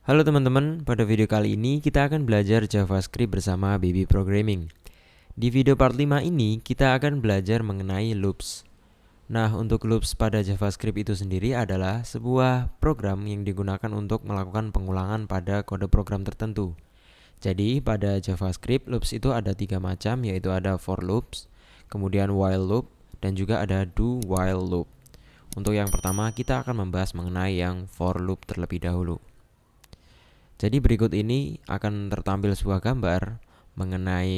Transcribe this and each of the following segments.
Halo teman-teman, pada video kali ini kita akan belajar JavaScript bersama Baby Programming. Di video part 5 ini kita akan belajar mengenai loops. Nah, untuk loops pada JavaScript itu sendiri adalah sebuah program yang digunakan untuk melakukan pengulangan pada kode program tertentu. Jadi pada JavaScript loops itu ada 3 macam, yaitu ada for loops, kemudian while loop, dan juga ada do while loop. Untuk yang pertama kita akan membahas mengenai yang for loop terlebih dahulu. Jadi berikut ini akan tertampil sebuah gambar mengenai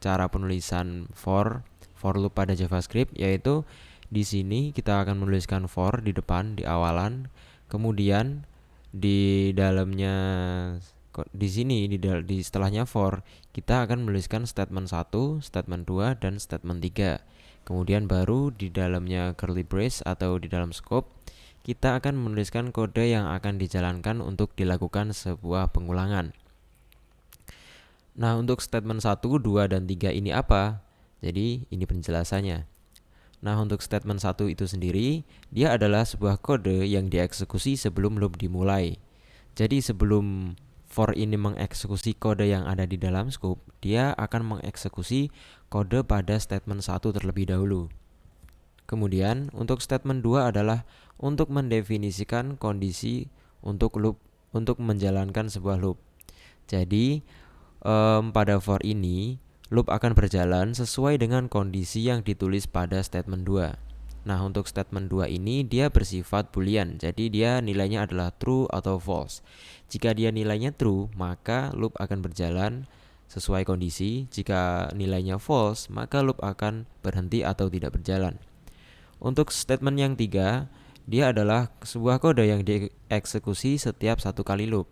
cara penulisan for loop pada JavaScript, yaitu di sini kita akan menuliskan for di depan, di awalan, kemudian di dalamnya di sini di setelahnya for kita akan menuliskan statement 1, statement 2 dan statement 3. Kemudian baru di dalamnya curly brace atau di dalam scope kita akan menuliskan kode yang akan dijalankan untuk dilakukan sebuah pengulangan. Nah, untuk statement 1, 2, dan 3 ini apa? Jadi, ini penjelasannya. Nah, untuk statement 1 itu sendiri, dia adalah sebuah kode yang dieksekusi sebelum loop dimulai. Jadi, sebelum for ini mengeksekusi kode yang ada di dalam scope, dia akan mengeksekusi kode pada statement 1 terlebih dahulu. Kemudian untuk statement 2 adalah untuk mendefinisikan kondisi untuk loop, untuk menjalankan sebuah loop. Jadi pada for ini loop akan berjalan sesuai dengan kondisi yang ditulis pada statement 2. Nah, untuk statement 2 ini dia bersifat boolean. Jadi dia nilainya adalah true atau false. Jika dia nilainya true, maka loop akan berjalan sesuai kondisi. Jika nilainya false, maka loop akan berhenti atau tidak berjalan. Untuk statement yang 3, dia adalah sebuah kode yang dieksekusi setiap satu kali loop.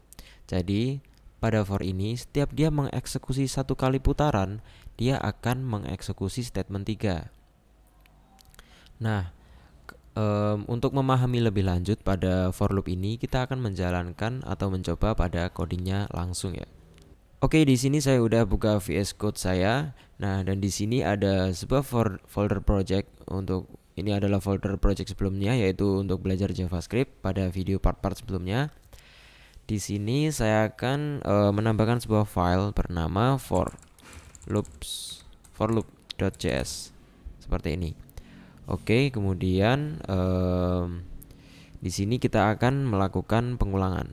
Jadi, pada for ini, setiap dia mengeksekusi satu kali putaran, dia akan mengeksekusi statement 3. Nah, untuk memahami lebih lanjut pada for loop ini, kita akan menjalankan atau mencoba pada codingnya langsung ya. Oke, di sini saya udah buka VS Code saya. Nah, dan di sini ada sebuah folder project. Untuk ini adalah folder project sebelumnya, yaitu untuk belajar JavaScript pada video part-part sebelumnya. Di sini saya akan menambahkan sebuah file bernama forloop.js seperti ini. Oke, kemudian di sini kita akan melakukan pengulangan.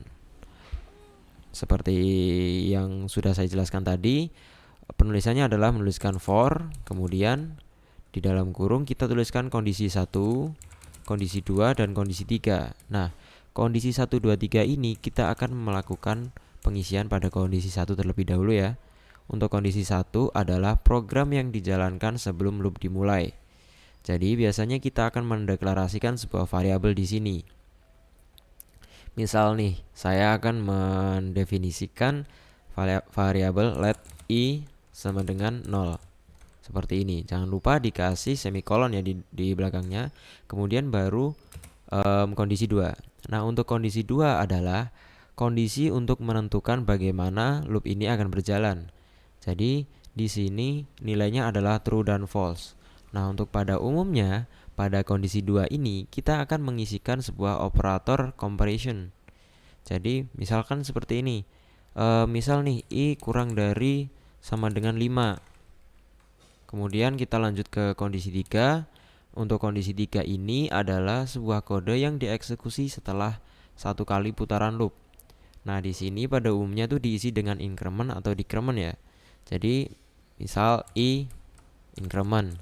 Seperti yang sudah saya jelaskan tadi, penulisannya adalah menuliskan for, kemudian di dalam kurung kita tuliskan kondisi 1, kondisi 2, dan kondisi 3. Nah, kondisi 1, 2, 3 ini kita akan melakukan pengisian pada kondisi 1 terlebih dahulu ya. Untuk kondisi 1 adalah program yang dijalankan sebelum loop dimulai. Jadi biasanya kita akan mendeklarasikan sebuah variabel di sini. Misal nih, saya akan mendefinisikan variabel let i sama dengan 0. Seperti ini. Jangan lupa dikasih semikolon ya di belakangnya. Kemudian baru kondisi 2. Nah, untuk kondisi 2 adalah kondisi untuk menentukan bagaimana loop ini akan berjalan. Jadi, di sini nilainya adalah true dan false. Nah, untuk pada umumnya, pada kondisi 2 ini kita akan mengisikan sebuah operator comparison. Jadi misalkan seperti ini. Misal nih i kurang dari sama dengan 5. Kemudian kita lanjut ke kondisi 3. Untuk kondisi 3 ini adalah sebuah kode yang dieksekusi setelah satu kali putaran loop. Nah, di sini pada umumnya tuh diisi dengan increment atau decrement ya. Jadi misal i increment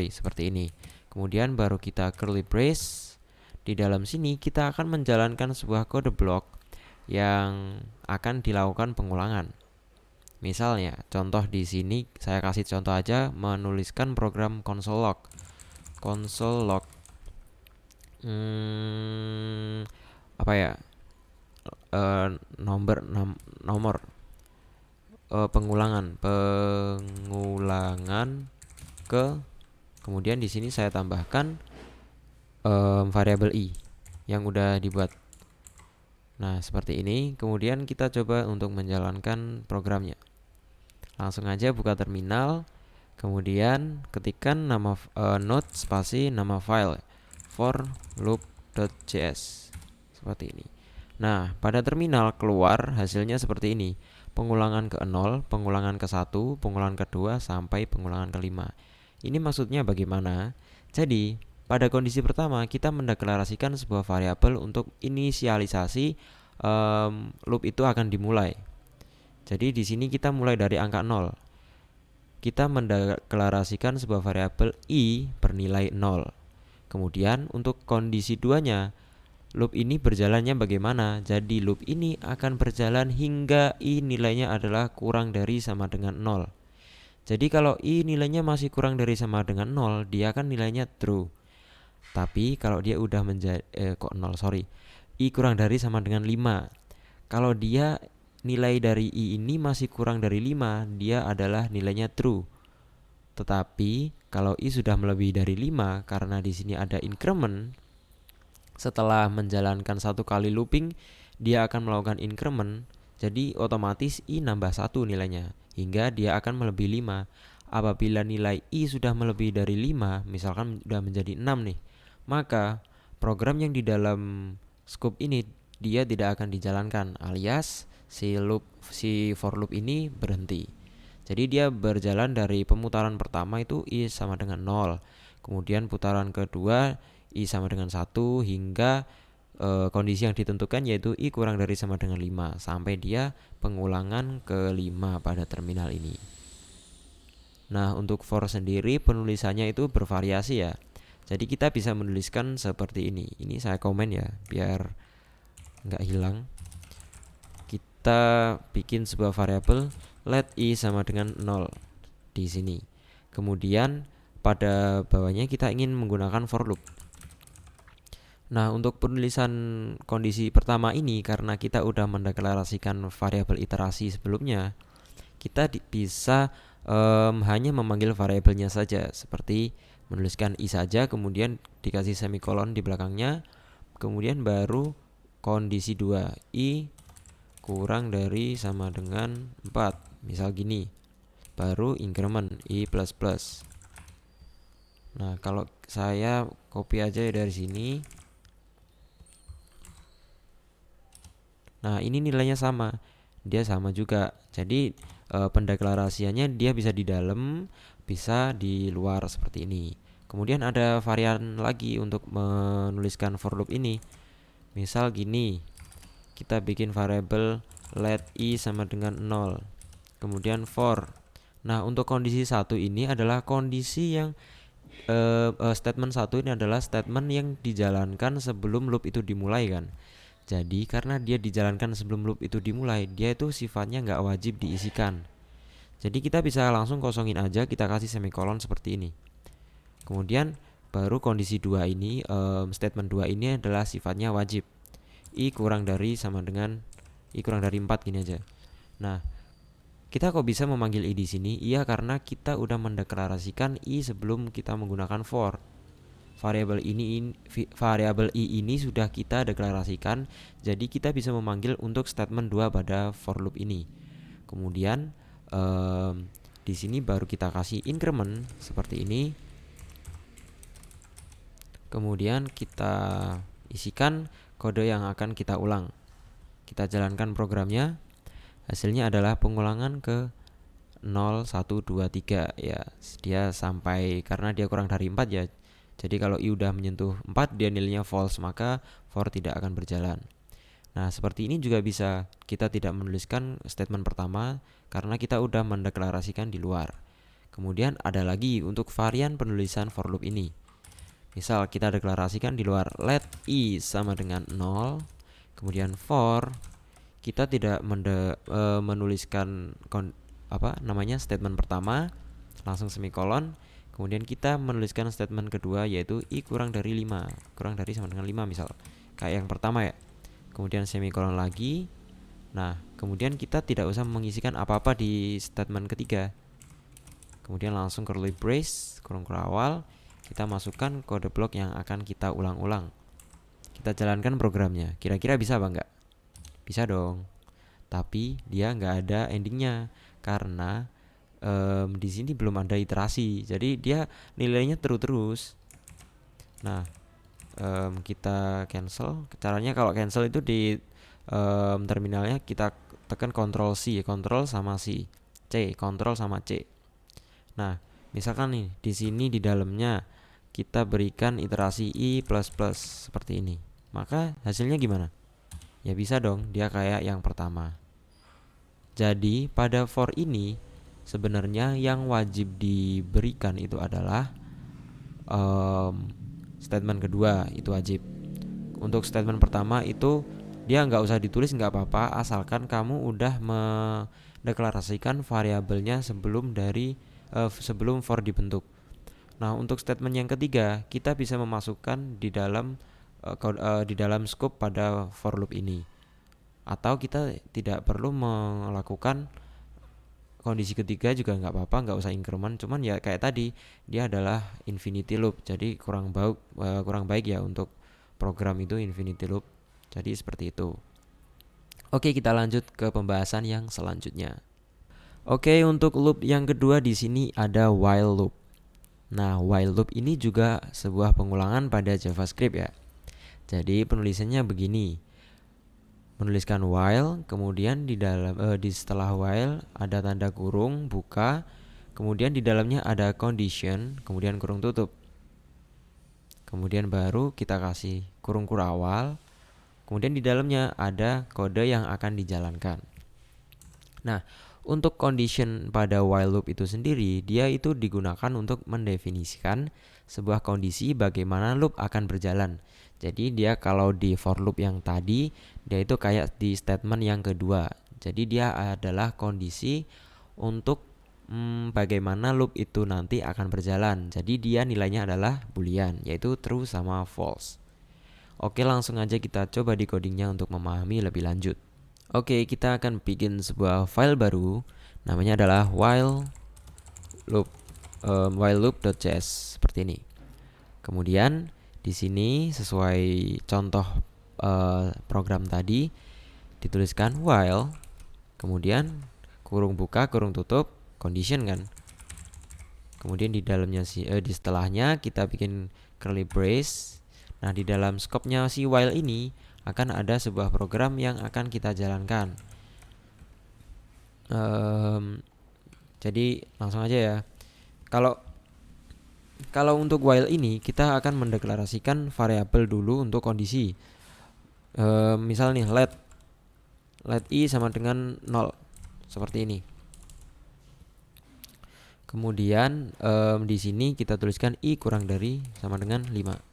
seperti ini. Kemudian baru kita curly brace. Di dalam sini kita akan menjalankan sebuah kode blok yang akan dilakukan pengulangan. Misalnya, contoh di sini saya kasih contoh aja menuliskan program console log. Console log apa ya? Nomor pengulangan ke, kemudian di sini saya tambahkan variabel i yang udah dibuat. Nah, seperti ini. Kemudian kita coba untuk menjalankan programnya. Langsung aja buka terminal. Kemudian ketikkan nama node spasi nama file forloop.js seperti ini. Nah, pada terminal keluar hasilnya seperti ini. Pengulangan ke-0, pengulangan ke-1, pengulangan ke-2, sampai pengulangan ke-5. Ini maksudnya bagaimana? Jadi, pada kondisi pertama kita mendeklarasikan sebuah variabel untuk inisialisasi loop itu akan dimulai. Jadi di sini kita mulai dari angka 0. Kita mendeklarasikan sebuah variabel i bernilai 0. Kemudian untuk kondisi 2-nya, loop ini berjalannya bagaimana? Jadi loop ini akan berjalan hingga i nilainya adalah kurang dari sama dengan 0. Jadi kalau i nilainya masih kurang dari sama dengan 0, dia akan nilainya true. Tapi kalau dia udah menjadi i kurang dari sama dengan 5. Kalau dia nilai dari i ini masih kurang dari 5, dia adalah nilainya true. Tetapi kalau i sudah melebihi dari 5, karena di sini ada increment, setelah menjalankan satu kali looping, dia akan melakukan increment, jadi otomatis i nambah 1 nilainya, hingga dia akan melebihi 5. Apabila nilai i sudah melebihi dari 5, misalkan sudah menjadi 6 nih, maka program yang di dalam scope ini dia tidak akan dijalankan, alias si for loop ini berhenti. Jadi dia berjalan dari pemutaran pertama itu i sama dengan 0. Kemudian putaran kedua i sama dengan 1 hingga kondisi yang ditentukan yaitu i kurang dari sama dengan 5 sampai dia pengulangan ke-5 pada terminal ini. Nah, untuk for sendiri penulisannya itu bervariasi ya. Jadi kita bisa menuliskan seperti ini. Ini saya komen ya biar nggak hilang. Kita bikin sebuah variabel let i sama dengan 0 di sini. Kemudian pada bawahnya kita ingin menggunakan for loop. Nah, untuk penulisan kondisi pertama ini, karena kita udah mendeklarasikan variabel iterasi sebelumnya, kita bisa hanya memanggil variabelnya saja, seperti menuliskan i saja, kemudian dikasih semikolon di belakangnya, kemudian baru kondisi 2, i kurang dari sama dengan 4, misal gini, baru increment i plus plus. Nah, kalau saya copy aja ya dari sini. Nah, ini nilainya sama, dia sama juga. Jadi pendeklarasiannya dia bisa di dalam, bisa di luar seperti ini. Kemudian ada varian lagi untuk menuliskan for loop ini. Misal gini, kita bikin variabel let i sama dengan 0. Kemudian for. Nah, untuk kondisi 1 ini adalah kondisi yang statement 1 ini adalah statement yang dijalankan sebelum loop itu dimulai kan. Jadi karena dia dijalankan sebelum loop itu dimulai, dia itu sifatnya nggak wajib diisikan. Jadi kita bisa langsung kosongin aja, kita kasih semikolon seperti ini. Kemudian baru kondisi 2 ini, statement 2 ini adalah sifatnya wajib. I kurang dari sama dengan i kurang dari 4 gini aja. Nah, kita kok bisa memanggil i di sini? Iya, karena kita udah mendeklarasikan i sebelum kita menggunakan for. Variabel i ini sudah kita deklarasikan, jadi kita bisa memanggil untuk statement 2 pada for loop ini. Kemudian di sini baru kita kasih increment seperti ini. Kemudian kita isikan kode yang akan kita ulang. Kita jalankan programnya. Hasilnya adalah pengulangan ke 0, 1, 2, 3 ya. Dia sampai, karena dia kurang dari 4 ya. Jadi kalau i udah menyentuh 4, dia nilainya false, maka for tidak akan berjalan. Nah, seperti ini juga bisa kita tidak menuliskan statement pertama karena kita udah mendeklarasikan di luar. Kemudian ada lagi untuk varian penulisan for loop ini. Misal kita deklarasikan di luar let i sama dengan 0, kemudian for, kita tidak menuliskan statement pertama, langsung semikolon. Kemudian kita menuliskan statement kedua yaitu i kurang dari 5, kurang dari sama dengan 5 misal. Kayak yang pertama ya. Kemudian semikolon lagi. Nah, kemudian kita tidak usah mengisikan apa-apa di statement ketiga. Kemudian langsung curly brace, kurung awal, kita masukkan kode blok yang akan kita ulang-ulang. Kita jalankan programnya. Kira-kira bisa apa enggak? Bisa dong. Tapi dia nggak ada endingnya karena di sini belum ada iterasi, jadi dia nilainya terus. Nah, kita cancel. Caranya kalau cancel itu di terminalnya kita tekan Ctrl C, Ctrl sama C, C, Ctrl sama C. Nah, misalkan nih di sini di dalamnya kita berikan iterasi i++ seperti ini. Maka hasilnya gimana? Ya bisa dong, dia kayak yang pertama. Jadi pada for ini sebenarnya yang wajib diberikan itu adalah statement kedua, itu wajib. Untuk statement pertama itu dia nggak usah ditulis, nggak apa-apa, asalkan kamu udah mendeklarasikan variabelnya sebelum for dibentuk. Nah, untuk statement yang ketiga kita bisa memasukkan di dalam scope pada for loop ini, atau kita tidak perlu melakukan kondisi ketiga juga nggak apa-apa, nggak usah increment. Cuman ya kayak tadi, dia adalah infinity loop, jadi kurang baik ya untuk program itu infinity loop. Jadi seperti itu. Oke, kita lanjut ke pembahasan yang selanjutnya. Oke, untuk loop yang kedua di sini ada while loop. Nah, while loop ini juga sebuah pengulangan pada JavaScript ya. Jadi penulisannya begini. Menuliskan while, kemudian di setelah while ada tanda kurung buka, kemudian di dalamnya ada condition, kemudian kurung tutup. Kemudian baru kita kasih kurung kurawal, kemudian di dalamnya ada kode yang akan dijalankan. Nah, untuk condition pada while loop itu sendiri, dia itu digunakan untuk mendefinisikan sebuah kondisi bagaimana loop akan berjalan. Jadi dia kalau di for loop yang tadi, dia itu kayak di statement yang kedua. Jadi dia adalah kondisi untuk bagaimana loop itu nanti akan berjalan. Jadi dia nilainya adalah boolean, yaitu true sama false. Oke, langsung aja kita coba di codingnya untuk memahami lebih lanjut. Oke, kita akan bikin sebuah file baru, namanya adalah while loop.js seperti ini. Kemudian di sini sesuai contoh program tadi dituliskan while, kemudian kurung buka kurung tutup condition kan. Kemudian di dalamnya di setelahnya kita bikin curly brace. Nah, di dalam scope-nya si while ini akan ada sebuah program yang akan kita jalankan. Jadi langsung aja ya. Kalau untuk while ini kita akan mendeklarasikan variabel dulu untuk kondisi. Misal nih let i sama dengan 0 seperti ini. Kemudian di sini kita tuliskan i kurang dari sama dengan 5.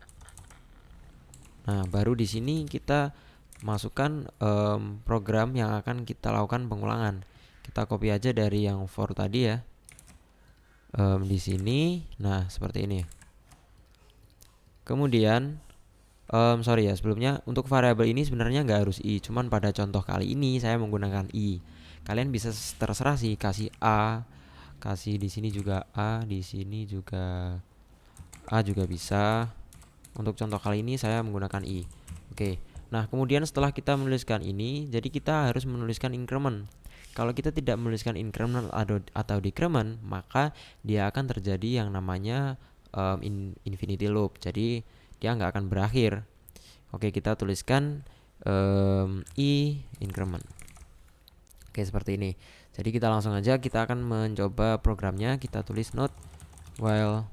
Nah, baru di sini kita masukkan program yang akan kita lakukan pengulangan. Kita copy aja dari yang for tadi ya. Di sini, nah seperti ini. Kemudian, sorry ya, sebelumnya untuk variabel ini sebenarnya nggak harus i, cuman pada contoh kali ini saya menggunakan i. Kalian bisa terserah sih, kasih a, kasih di sini juga a, di sini juga a juga bisa. Untuk contoh kali ini saya menggunakan i. Oke. Nah, kemudian setelah kita menuliskan ini, jadi kita harus menuliskan increment. Kalau kita tidak menuliskan increment atau decrement, maka dia akan terjadi yang namanya infinity loop. Jadi dia nggak akan berakhir. Oke, kita tuliskan i increment. Oke, seperti ini. Jadi kita langsung aja, kita akan mencoba programnya. Kita tulis node while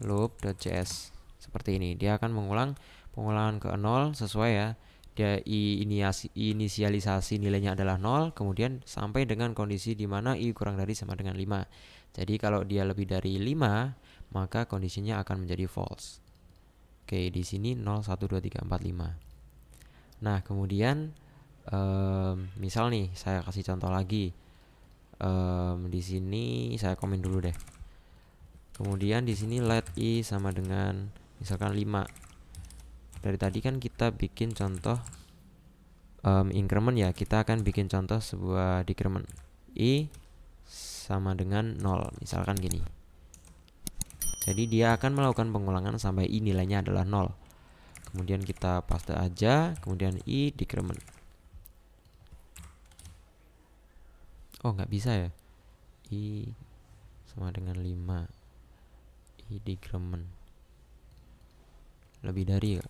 loop.js. Seperti ini, dia akan mengulang pengulangan ke 0 sesuai ya. Dia inisialisasi nilainya adalah 0, kemudian sampai dengan kondisi di mana i kurang dari sama dengan 5. Jadi kalau dia lebih dari 5, maka kondisinya akan menjadi false. Oke, di sini 0 1 2 3 4 5. Nah, kemudian misal nih saya kasih contoh lagi. Di sini saya komen dulu deh. Kemudian di sini let i sama dengan misalkan 5. Dari tadi kan kita bikin contoh increment ya, kita akan bikin contoh sebuah decrement. I sama dengan 0, misalkan gini. Jadi dia akan melakukan pengulangan sampai i nilainya adalah 0. Kemudian kita paste aja, kemudian i decrement. Oh, nggak bisa ya. I sama dengan 5. I decrement. Lebih dari ya.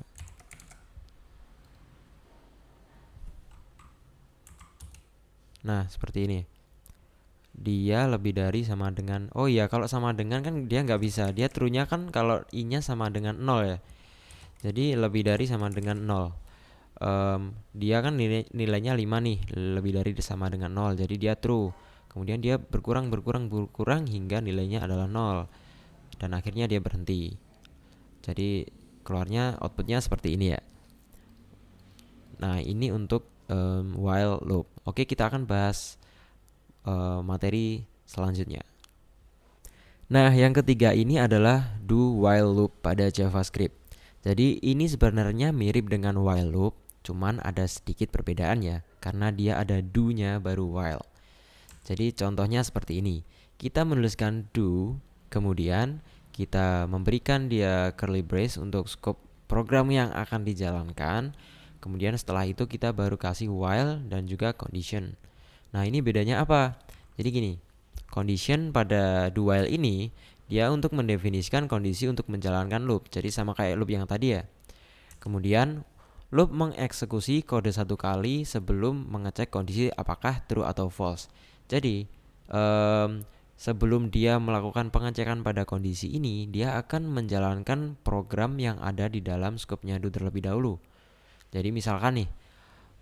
Nah, seperti ini. Dia lebih dari sama dengan, oh iya, kalau sama dengan kan dia nggak bisa. Dia true-nya kan kalau i-nya sama dengan 0 ya. Jadi lebih dari sama dengan 0. Dia kan nilainya 5 nih, lebih dari sama dengan 0. Jadi dia true. Kemudian dia berkurang hingga nilainya adalah 0. Dan akhirnya dia berhenti. Jadi keluarnya outputnya seperti ini ya. Nah, ini untuk while loop. Oke, kita akan bahas materi selanjutnya. Nah, yang ketiga ini adalah do while loop pada JavaScript. Jadi ini sebenarnya mirip dengan while loop, cuman ada sedikit perbedaannya karena dia ada do-nya baru while. Jadi contohnya seperti ini. Kita menuliskan do, kemudian kita memberikan dia curly brace untuk scope program yang akan dijalankan. Kemudian setelah itu kita baru kasih while dan juga condition. Nah, ini bedanya apa? Jadi gini, condition pada do while ini dia untuk mendefinisikan kondisi untuk menjalankan loop. Jadi sama kayak loop yang tadi ya. Kemudian loop mengeksekusi kode satu kali sebelum mengecek kondisi apakah true atau false. Jadi sebelum dia melakukan pengecekan pada kondisi ini, dia akan menjalankan program yang ada di dalam scope-nya do terlebih dahulu. Jadi misalkan nih,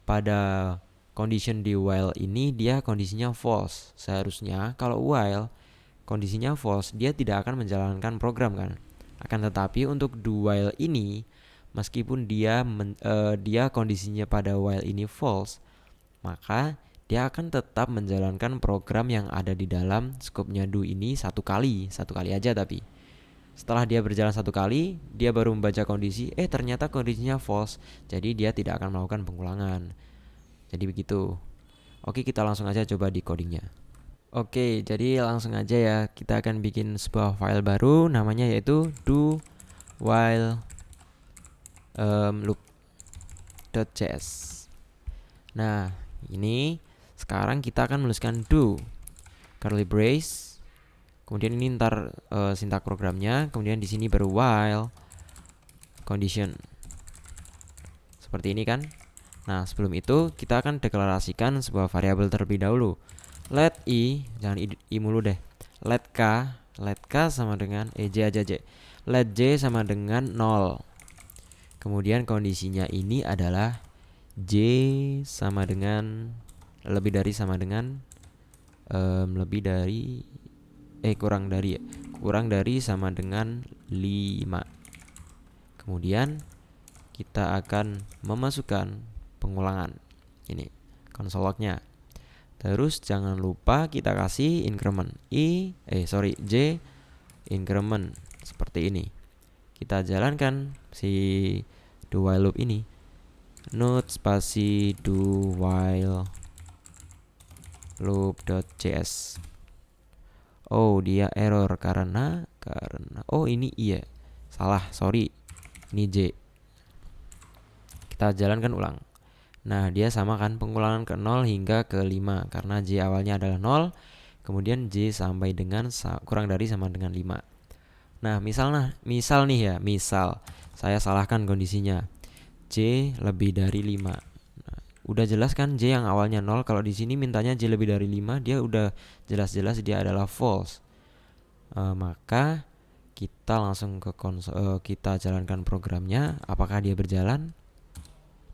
pada condition di while ini dia kondisinya false. Seharusnya kalau while kondisinya false, dia tidak akan menjalankan program kan. Akan tetapi untuk do while ini, meskipun dia kondisinya pada while ini false, maka dia akan tetap menjalankan program yang ada di dalam scope-nya do ini satu kali aja tapi. Setelah dia berjalan satu kali, dia baru membaca kondisi, ternyata kondisinya false, jadi dia tidak akan melakukan pengulangan. Jadi begitu. Oke, kita langsung aja coba di codingnya. Oke, jadi langsung aja ya, kita akan bikin sebuah file baru, namanya yaitu do while loop.js. Nah, ini sekarang kita akan menuliskan do curly brace. Kemudian ini ntar sintak programnya. Kemudian di sini baru while condition. Seperti ini kan. Nah, sebelum itu kita akan deklarasikan sebuah variabel terlebih dahulu. Let i, jangan i mulu deh. Let k sama dengan j aja j. Let j sama dengan 0. Kemudian kondisinya ini adalah j sama dengan lebih dari sama dengan kurang dari sama dengan 5. Kemudian kita akan memasukkan pengulangan ini console log-nya. Terus jangan lupa kita kasih increment j increment seperti ini. Kita jalankan si do while loop ini. Node spasi do while loop.js. Oh, dia error karena ini iya. Salah, sorry. Ini J. Kita jalankan ulang. Nah, dia samakan pengulangan ke 0 hingga ke 5 karena J awalnya adalah 0, kemudian J sampai dengan kurang dari sama dengan 5. Nah, misal saya salahkan kondisinya. J lebih dari 5. Nah, udah jelas kan J yang awalnya 0, kalau di sini mintanya J lebih dari 5, dia udah jelas-jelas dia adalah false. Maka kita langsung ke kita jalankan programnya. Apakah dia berjalan?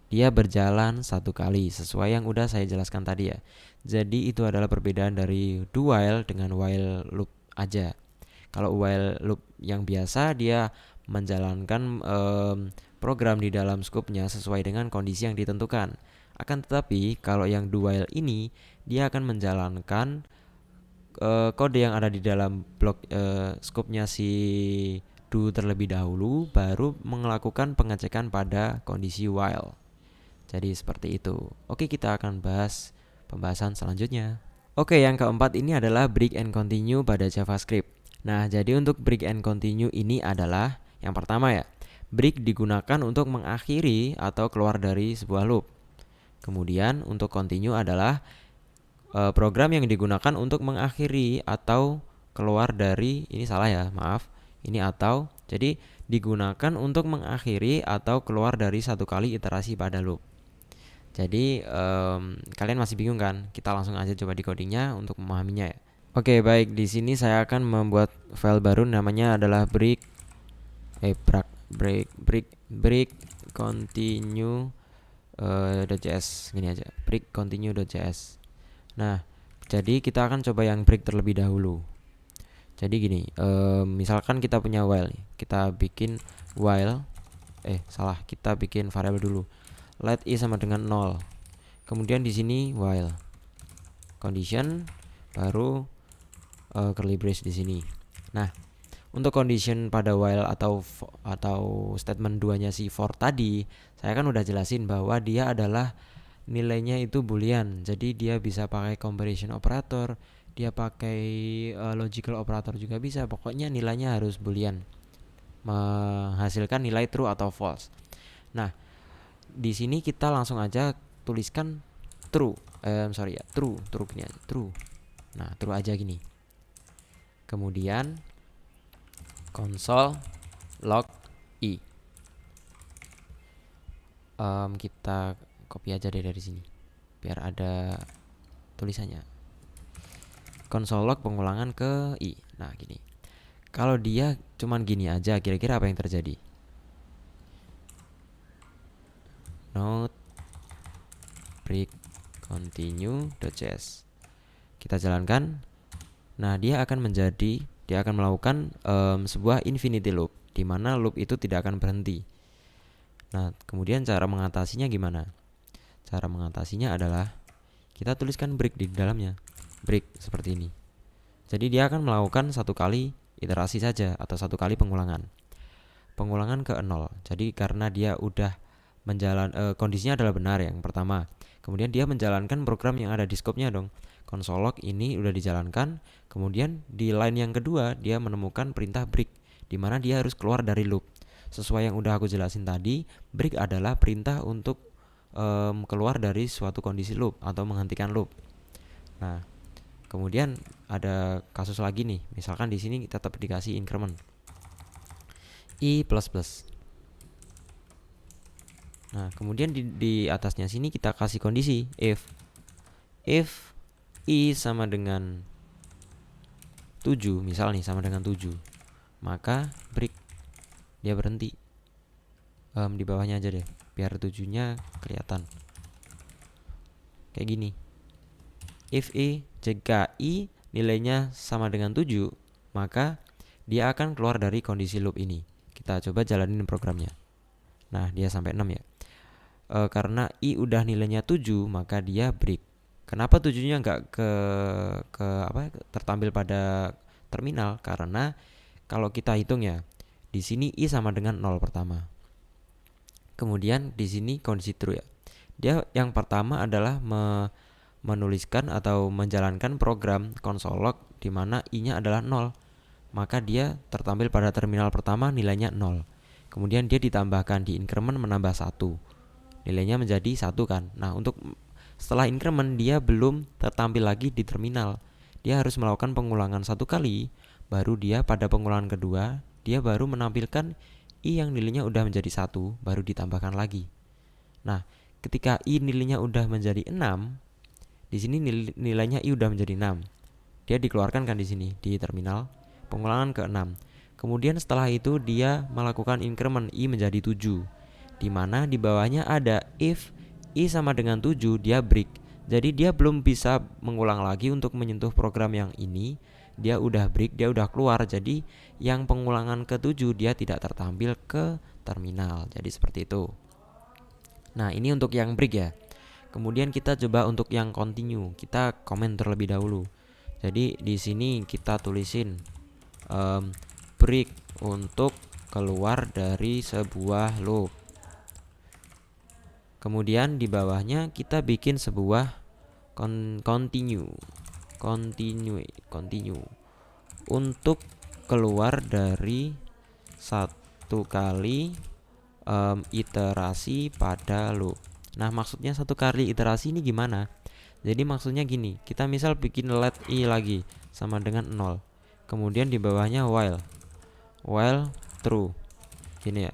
Dia berjalan satu kali sesuai yang udah saya jelaskan tadi ya. Jadi itu adalah perbedaan dari do while dengan while loop aja. Kalau while loop yang biasa dia menjalankan program di dalam scope-nya sesuai dengan kondisi yang ditentukan. Akan tetapi kalau yang do while ini dia akan menjalankan kode yang ada di dalam blok scope-nya si do terlebih dahulu, baru melakukan pengecekan pada kondisi while. Jadi seperti itu. Oke, kita akan bahas pembahasan selanjutnya. Oke, yang keempat ini adalah break and continue pada JavaScript. Nah, jadi untuk break and continue ini adalah yang pertama ya, break digunakan untuk mengakhiri atau keluar dari sebuah loop. Kemudian untuk continue adalah program yang digunakan untuk mengakhiri atau keluar dari, ini salah ya, maaf, ini atau, jadi digunakan untuk mengakhiri atau keluar dari satu kali iterasi pada loop. Jadi kalian masih bingung kan? Kita langsung aja coba di codingnya untuk memahaminya ya. Oke, baik. Di sini saya akan membuat file baru, namanya adalah break continue .js. Gini aja, break continue.js. Nah, jadi kita akan coba yang break terlebih dahulu. Jadi gini, misalkan kita punya while nih. Kita bikin while kita bikin variabel dulu. Let i sama dengan 0. Kemudian di sini while condition, baru curly brace di sini. Nah, untuk condition pada while atau statement 2-nya si for tadi, saya kan udah jelasin bahwa dia adalah nilainya itu boolean. Jadi dia bisa pakai comparison operator, dia pakai logical operator juga bisa. Pokoknya nilainya harus boolean, menghasilkan nilai true atau false. Nah, di sini kita langsung aja tuliskan true. True gini aja, true. Nah, true aja gini. Kemudian console log i. Kita copy aja deh dari sini biar ada tulisannya. Console log pengulangan ke i. Nah, gini. Kalau dia cuman gini aja, kira-kira apa yang terjadi? Node break continue.js. Kita jalankan. Nah, dia akan melakukan sebuah infinity loop, di mana loop itu tidak akan berhenti. Nah, kemudian cara mengatasinya gimana? Cara mengatasinya adalah kita tuliskan break di dalamnya. Break seperti ini. Jadi dia akan melakukan satu kali iterasi saja atau satu kali pengulangan. Pengulangan ke 0. Jadi karena dia udah kondisinya adalah benar yang pertama. Kemudian dia menjalankan program yang ada di scope-nya dong. Console log ini udah dijalankan. Kemudian di line yang kedua dia menemukan perintah break, di mana dia harus keluar dari loop. Sesuai yang udah aku jelasin tadi, break adalah perintah untuk keluar dari suatu kondisi loop atau menghentikan loop. Nah, kemudian ada kasus lagi nih. Misalkan di sini tetap dikasih increment i++. Nah, kemudian di atasnya sini kita kasih kondisi if i sama dengan 7, misal nih sama dengan 7, maka break, dia berhenti. Di bawahnya aja deh biar 7-nya kelihatan kayak gini. If jika i nilainya sama dengan 7, maka dia akan keluar dari kondisi loop ini. Kita coba jalanin programnya. Nah, dia sampai 6 ya. Karena i udah nilainya 7, maka dia break. Kenapa 7-nya nggak tertampil pada terminal? Karena kalau kita hitung ya, di sini i sama dengan 0 pertama. Kemudian di sini kondisi true ya. Dia yang pertama adalah menuliskan atau menjalankan program console log di mana i-nya adalah 0. Maka dia tertampil pada terminal pertama nilainya 0. Kemudian dia ditambahkan di increment menambah 1. Nilainya menjadi 1 kan. Nah, untuk setelah increment dia belum tertampil lagi di terminal. Dia harus melakukan pengulangan 1 kali, baru dia pada pengulangan kedua dia baru menampilkan i yang nilainya udah menjadi 1, baru ditambahkan lagi. Nah, ketika i nilainya udah menjadi 6, di sini nilainya i udah menjadi 6. Dia dikeluarkan kan di sini di terminal pengulangan ke-6. Kemudian setelah itu dia melakukan increment i menjadi 7, di mana di bawahnya ada if i sama dengan 7, dia break. Jadi dia belum bisa mengulang lagi untuk menyentuh program yang ini. Dia udah break, dia udah keluar. Jadi yang pengulangan ke-7 dia tidak tertampil ke terminal. Jadi seperti itu. Nah, ini untuk yang break ya. Kemudian kita coba untuk yang continue. Kita komen terlebih dahulu. Jadi di sini kita tulisin break untuk keluar dari sebuah loop. Kemudian di bawahnya kita bikin sebuah continue untuk keluar dari satu kali iterasi pada loop. Nah, maksudnya satu kali iterasi ini gimana? Jadi maksudnya gini, kita misal bikin let i lagi sama dengan 0. Kemudian di bawahnya while true. Gini ya.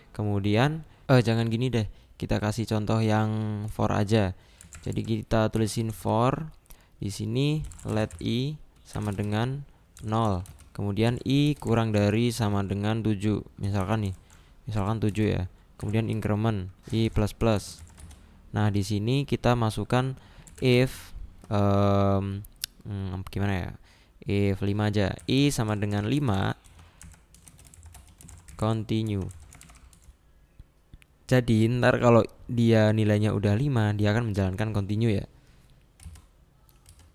Kemudian jangan gini deh. kita kasih contoh yang for aja. Jadi kita tulisin for, di sini let i sama dengan 0. Kemudian i kurang dari sama dengan 7. Misalkan 7 ya. Kemudian increment i plus plus. Nah, di sini kita masukkan if gimana ya? If 5 aja. I sama dengan 5 continue. Jadi ntar kalau dia nilainya udah 5, dia akan menjalankan continue ya.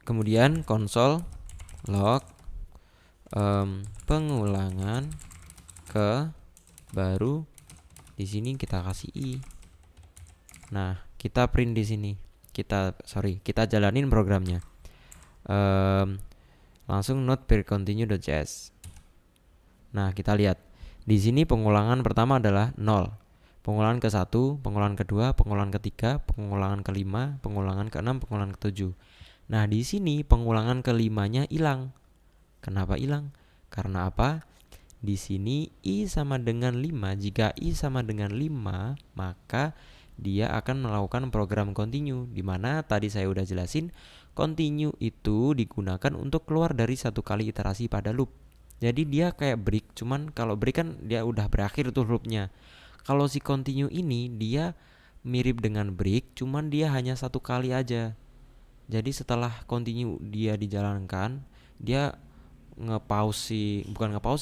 Kemudian console log pengulangan ke baru, di sini kita kasih i. Nah, kita print di sini. Kita jalanin programnya. Langsung note per continue.js. Nah, kita lihat. Di sini pengulangan pertama adalah 0. Pengulangan ke-1, pengulangan kedua, pengulangan ketiga, pengulangan ke-5, pengulangan ke-6, pengulangan ke-7. Nah, di sini pengulangan ke-5-nya hilang. Kenapa hilang? Karena apa? Di sini i sama dengan 5. Jika i sama dengan 5, maka dia akan melakukan program continue, di mana tadi saya udah jelasin continue itu digunakan untuk keluar dari satu kali iterasi pada loop. Jadi dia kayak break, cuman kalau break kan dia udah berakhir tuh loopnya. Kalau si continue ini dia mirip dengan break, cuman dia hanya satu kali aja. Jadi setelah continue dia dijalankan, dia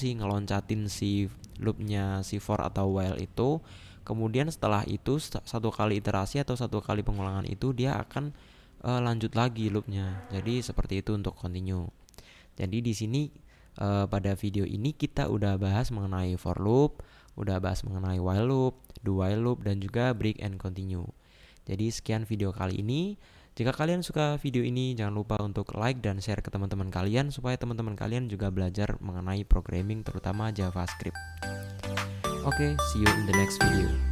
ngeloncatin si loopnya si for atau while itu. Kemudian setelah itu satu kali iterasi atau satu kali pengulangan itu dia akan lanjut lagi loopnya. Jadi seperti itu untuk continue. Jadi di sini pada video ini kita udah bahas mengenai for loop, udah bahas mengenai while loop, do while loop, dan juga break and continue. Jadi sekian video kali ini. Jika kalian suka video ini, jangan lupa untuk like dan share ke teman-teman kalian supaya teman-teman kalian juga belajar mengenai programming terutama JavaScript. Oke, see you in the next video.